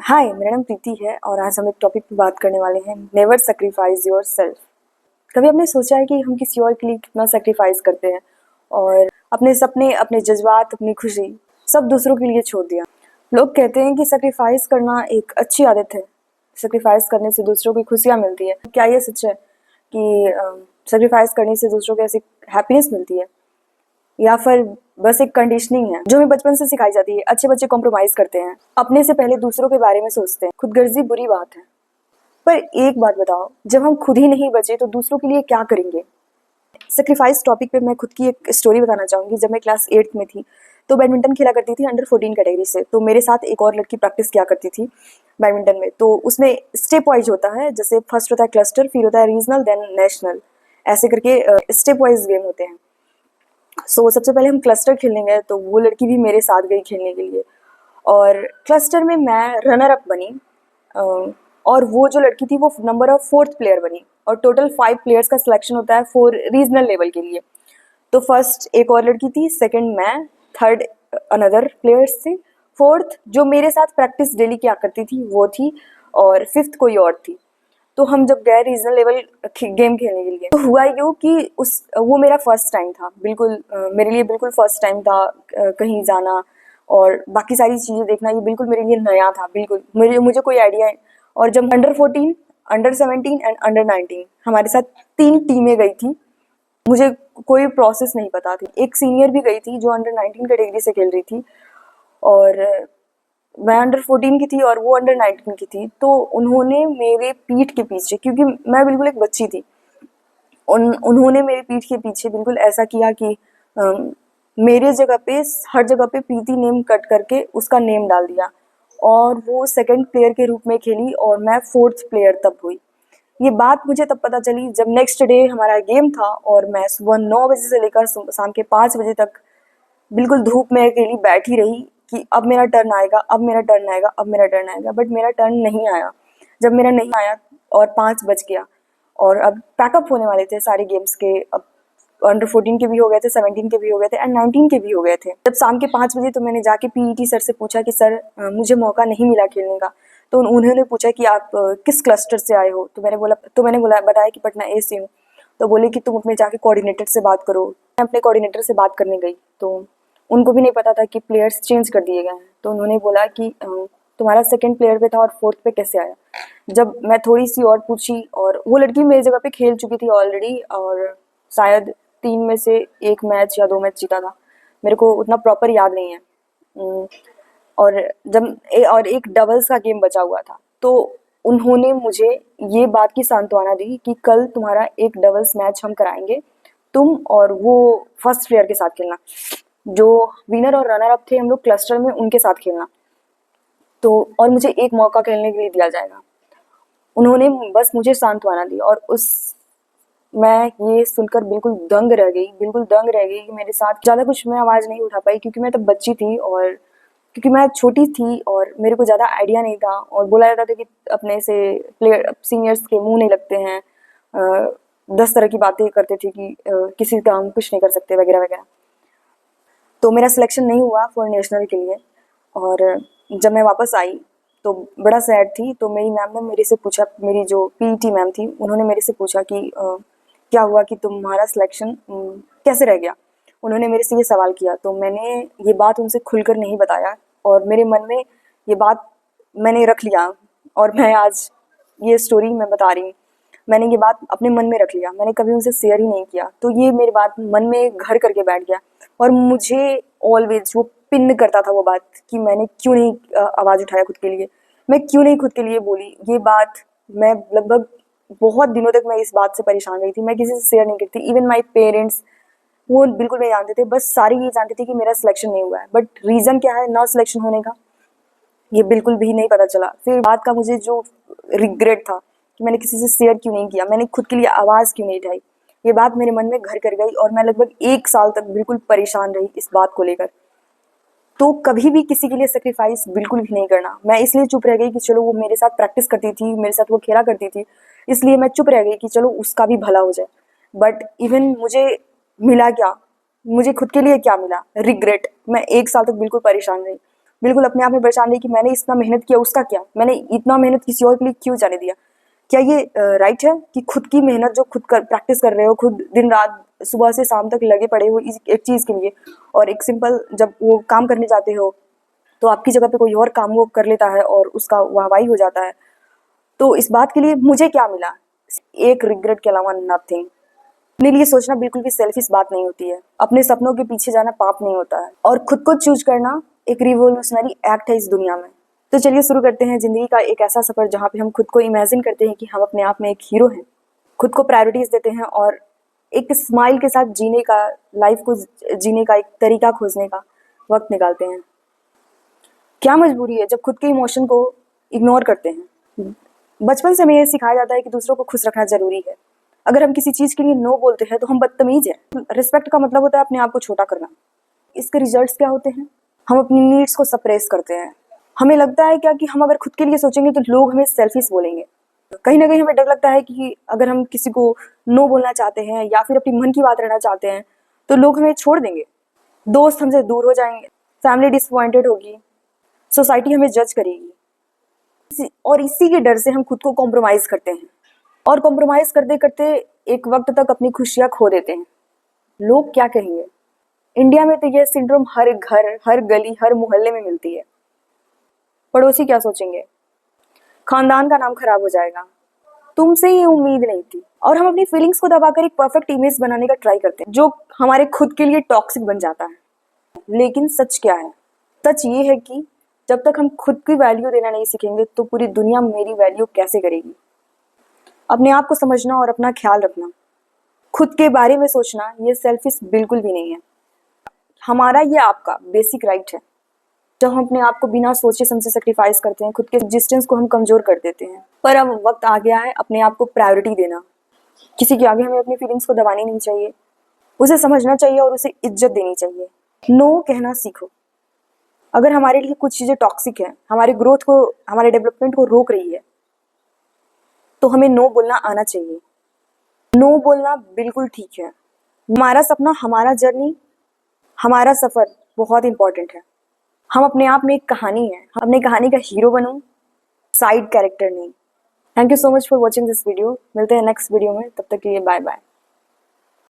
हाय, मेरा नाम प्रीति है और आज हम एक टॉपिक पे बात करने वाले हैं, नेवर सेक्रीफाइस योर सेल्फ। कभी आपने सोचा है कि हम किसी और के लिए कितना सेक्रीफाइस करते हैं और अपने सपने, अपने जज्बात, अपनी खुशी सब दूसरों के लिए छोड़ दिया। लोग कहते हैं कि सेक्रीफाइस करना एक अच्छी आदत है, सेक्रीफाइस करने से दूसरों की खुशियाँ मिलती है। क्या ये सच है कि सेक्रीफाइस करने से दूसरों को ऐसी हैप्पीनेस मिलती है, या फिर बस एक कंडीशनिंग है जो हमें बचपन से सिखाई जाती है? अच्छे बच्चे कॉम्प्रोमाइज करते हैं, अपने से पहले दूसरों के बारे में सोचते हैं। खुदगर्जी बुरी बात है, पर एक बात बताओ, जब हम खुद ही नहीं बचे तो दूसरों के लिए क्या करेंगे? सेक्रीफाइस टॉपिक पे मैं खुद की एक स्टोरी बताना चाहूँगी। जब मैं क्लास 8th में थी तो बैडमिंटन खेला करती थी अंडर 14 कैटेगरी से। तो मेरे साथ एक और लड़की प्रैक्टिस किया करती थी बैडमिंटन में। तो उसमें स्टेप वाइज होता है, जैसे फर्स्ट होता है क्लस्टर, फिर होता है रीजनल, देन नेशनल, ऐसे करके स्टेप वाइज गेम होते हैं। सबसे पहले हम क्लस्टर खेलने गए तो वो लड़की भी मेरे साथ गई खेलने के लिए, और क्लस्टर में मैं रनर अप बनी, और वो जो लड़की थी वो नंबर ऑफ 4th प्लेयर बनी। और टोटल 5 प्लेयर्स का सिलेक्शन होता है फॉर रीजनल लेवल के लिए। तो फर्स्ट एक और लड़की थी, सेकंड मैं, थर्ड अनदर प्लेयर्स थे, फोर्थ जो मेरे साथ प्रैक्टिस डेली किया करती थी वो थी, और फिफ्थ कोई और थी। तो हम जब गए रीजनल लेवल गेम खेलने के लिए, तो हुआ यूँ कि वो मेरा फर्स्ट टाइम था, बिल्कुल मेरे लिए बिल्कुल फर्स्ट टाइम था। कहीं जाना और बाकी सारी चीज़ें देखना, ये बिल्कुल मेरे लिए नया था, बिल्कुल मुझे कोई आइडिया है। और जब अंडर 14, अंडर 17 एंड अंडर 19 हमारे साथ 3 टीमें गई थी, मुझे कोई प्रोसेस नहीं पता थी। एक सीनियर भी गई थी जो अंडर 19 कैटेगरी से खेल रही थी, और मैं अंडर 14 की थी और वो अंडर 19 की थी। तो उन्होंने मेरे पीठ के पीछे, क्योंकि मैं बिल्कुल एक बच्ची थी, उन्होंने मेरे पीठ के पीछे बिल्कुल ऐसा किया कि मेरे जगह पे, हर जगह पे प्रीति नेम कट करके उसका नेम डाल दिया, और वो सेकंड प्लेयर के रूप में खेली और मैं 4th प्लेयर तब हुई। ये बात मुझे तब पता चली जब नेक्स्ट डे हमारा गेम था, और मैं सुबह 9 बजे से लेकर शाम के 5 बजे तक बिल्कुल धूप में अकेली बैठी रही कि अब मेरा टर्न आएगा, अब मेरा टर्न आएगा, अब मेरा टर्न आएगा। बट मेरा टर्न नहीं आया। जब मेरा नहीं आया और 5 बज गया, और अब पैकअप होने वाले थे सारे गेम्स के, अब अंडर 14 के भी हो गए थे, 17 के भी हो गए थे एंड 19 के भी हो गए थे। जब शाम के 5 बजे तो मैंने जाके पीईटी सर से पूछा कि सर मुझे मौका नहीं मिला खेलने का। तो उन्होंने पूछा कि आप किस क्लस्टर से आए हो? तो मैंने बोला बताया कि पटना ए से हूँ। तो बोले कि तुम अपने जाके कोऑर्डिनेटर से बात करो। मैं अपने कोऑर्डिनेटर से बात करने गई तो उनको भी नहीं पता था कि प्लेयर्स चेंज कर दिए गए हैं। तो उन्होंने बोला कि तुम्हारा सेकंड प्लेयर पे था और 4th पे कैसे आया? जब मैं थोड़ी सी और पूछी, और वो लड़की मेरी जगह पे खेल चुकी थी ऑलरेडी, और शायद 3 में से 1 मैच या 2 मैच जीता था, मेरे को उतना प्रॉपर याद नहीं है। और और एक डबल्स का गेम बचा हुआ था, तो उन्होंने मुझे ये बात की सांत्वना दी कि कल तुम्हारा एक डबल्स मैच हम कराएंगे, तुम और वो फर्स्ट प्लेयर के साथ खेलना, जो विनर और रनर अप थे हम लोग क्लस्टर में, उनके साथ खेलना। तो और मुझे एक मौका खेलने के लिए दिया जाएगा। उन्होंने बस मुझे सांत्वना दी, और मैं ये सुनकर बिल्कुल दंग रह गई, बिल्कुल दंग रह गई कि मेरे साथ ज़्यादा कुछ मैं आवाज़ नहीं उठा पाई, क्योंकि मैं तब बच्ची थी, और क्योंकि मैं छोटी थी और मेरे को ज़्यादा आइडिया नहीं था। और बोला जाता था कि अपने से प्लेयर सीनियर्स के मुंह नहीं लगते हैं, 10 तरह की बातें करते थे कि किसी का हम कुछ नहीं कर सकते वगैरह वगैरह। तो मेरा सिलेक्शन नहीं हुआ फॉर नेशनल के लिए। और जब मैं वापस आई तो बड़ा सैड थी। तो मेरी मैम ने मेरे से पूछा, मेरी जो पीईटी मैम थी उन्होंने मेरे से पूछा कि क्या हुआ कि तुम्हारा सिलेक्शन कैसे रह गया? उन्होंने मेरे से ये सवाल किया। तो मैंने ये बात उनसे खुलकर नहीं बताया, और मेरे मन में ये बात मैंने रख लिया, और मैं आज ये स्टोरी मैं बता रही हूँ। मैंने ये बात अपने मन में रख लिया, मैंने कभी उनसे शेयर ही नहीं किया। तो ये मेरी बात मन में घर करके बैठ गया, और मुझे ऑलवेज वो पिन करता था वो बात कि मैंने क्यों नहीं आवाज़ उठाया खुद के लिए, मैं क्यों नहीं खुद के लिए बोली ये बात। मैं लगभग बहुत दिनों तक मैं इस बात से परेशान रही थी। मैं किसी से शेयर नहीं करती, इवन माई पेरेंट्स वो बिल्कुल नहीं जानते थे, बस सारी ये जानते थे कि मेरा सिलेक्शन नहीं हुआ है। बट रीज़न क्या है ना सिलेक्शन होने का, ये बिल्कुल भी नहीं पता चला। फिर बात का मुझे जो रिग्रेट था कि मैंने किसी से शेयर क्यों नहीं किया, मैंने खुद के लिए आवाज़ क्यों नहीं उठाई, ये बात मेरे मन में घर कर गई, और मैं लगभग 1 साल तक बिल्कुल परेशान रही इस बात को लेकर। तो कभी भी किसी के लिए सेक्रीफाइस बिल्कुल भी नहीं करना। मैं इसलिए चुप रह गई कि चलो वो मेरे साथ प्रैक्टिस करती थी, मेरे साथ वो खेला करती थी, इसलिए मैं चुप रह गई कि चलो उसका भी भला हो जाए। बट इवन मुझे मिला क्या? मुझे खुद के लिए क्या मिला? रिग्रेट। मैं 1 साल तक बिल्कुल परेशान रही। बिल्कुल अपने आप में परेशान रही कि मैंने इतना मेहनत किया, उसका क्या, मैंने इतना मेहनत किसी और के लिए क्यों जाने दिया। क्या ये राइट है कि खुद की मेहनत जो खुद कर प्रैक्टिस कर रहे हो, खुद दिन रात सुबह से शाम तक लगे पड़े हो एक चीज़ के लिए, और एक सिंपल जब वो काम करने जाते हो तो आपकी जगह पे कोई और काम वो कर लेता है और उसका वाहवाही हो जाता है, तो इस बात के लिए मुझे क्या मिला, एक रिग्रेट के अलावा नथिंग। अपने लिए सोचना बिल्कुल भी सेल्फिश बात नहीं होती है, अपने सपनों के पीछे जाना पाप नहीं होता है, और खुद को चूज करना एक रिवोल्यूशनरी एक्ट है इस दुनिया में। तो चलिए शुरू करते हैं जिंदगी का एक ऐसा सफर जहाँ पे हम खुद को इमेजिन करते हैं कि हम अपने आप में एक हीरो हैं, खुद को प्रायोरिटीज देते हैं और एक स्माइल के साथ जीने का, लाइफ को जीने का एक तरीका खोजने का वक्त निकालते हैं। क्या मजबूरी है जब खुद के इमोशन को इग्नोर करते हैं। बचपन से हमें ये सिखाया जाता है कि दूसरों को खुश रखना जरूरी है। अगर हम किसी चीज के लिए नो बोलते हैं तो हम बदतमीज हैं। रिस्पेक्ट का मतलब होता है अपने आप को छोटा करना। इसके रिजल्ट्स क्या होते हैं? हम अपनी नीड्स को सप्रेस करते हैं। हमें लगता है क्या कि हम अगर खुद के लिए सोचेंगे तो लोग हमें सेल्फिश बोलेंगे। कहीं ना कहीं हमें डर लगता है कि अगर हम किसी को नो बोलना चाहते हैं या फिर अपनी मन की बात रहना चाहते हैं तो लोग हमें छोड़ देंगे, दोस्त हमसे दूर हो जाएंगे, फैमिली डिसअपॉइंटेड होगी, सोसाइटी हमें जज करेगी, और इसी के डर से हम खुद को कॉम्प्रोमाइज करते हैं, और कॉम्प्रोमाइज करते करते एक वक्त तक अपनी खुशियां खो देते हैं। लोग क्या कहेंगे? इंडिया में तो यह सिंड्रोम हर घर, हर गली, हर मोहल्ले में मिलती है। पड़ोसी क्या सोचेंगे, खानदान का नाम खराब हो जाएगा, तुमसे ये उम्मीद नहीं थी। और हम अपनी फीलिंग्स को दबाकर एक परफेक्ट इमेज बनाने का ट्राई करते हैं जो हमारे खुद के लिए टॉक्सिक बन जाता है। लेकिन सच क्या है? सच ये है कि जब तक हम खुद की वैल्यू देना नहीं सीखेंगे तो पूरी दुनिया मेरी वैल्यू कैसे करेगी। अपने आप को समझना और अपना ख्याल रखना, खुद के बारे में सोचना, ये सेल्फिश बिल्कुल भी नहीं है। हमारा ये आपका बेसिक राइट है। जब हम अपने आप को बिना सोचे समझे सेक्रीफाइस करते हैं, खुद के एग्जिस्टेंस को हम कमजोर कर देते हैं। पर अब वक्त आ गया है अपने आप को प्रायोरिटी देना। किसी के आगे हमें अपनी फीलिंग्स को दबानी नहीं चाहिए, उसे समझना चाहिए और उसे इज्जत देनी चाहिए। नो कहना सीखो। अगर हमारे लिए कुछ चीज़ें टॉक्सिक है, हमारे ग्रोथ को, हमारे डेवलपमेंट को रोक रही है, तो हमें नो बोलना आना चाहिए। नो बोलना बिल्कुल ठीक है। हमारा सपना, हमारा जर्नी, हमारा सफ़र बहुत इंपॉर्टेंट है। हम अपने आप में एक कहानी है, हम अपनी कहानी का हीरो बनो, साइड कैरेक्टर नहीं। Thank you so much for watching this video. मिलते हैं नेक्स्ट वीडियो में, तब तक के लिए बाय बाय।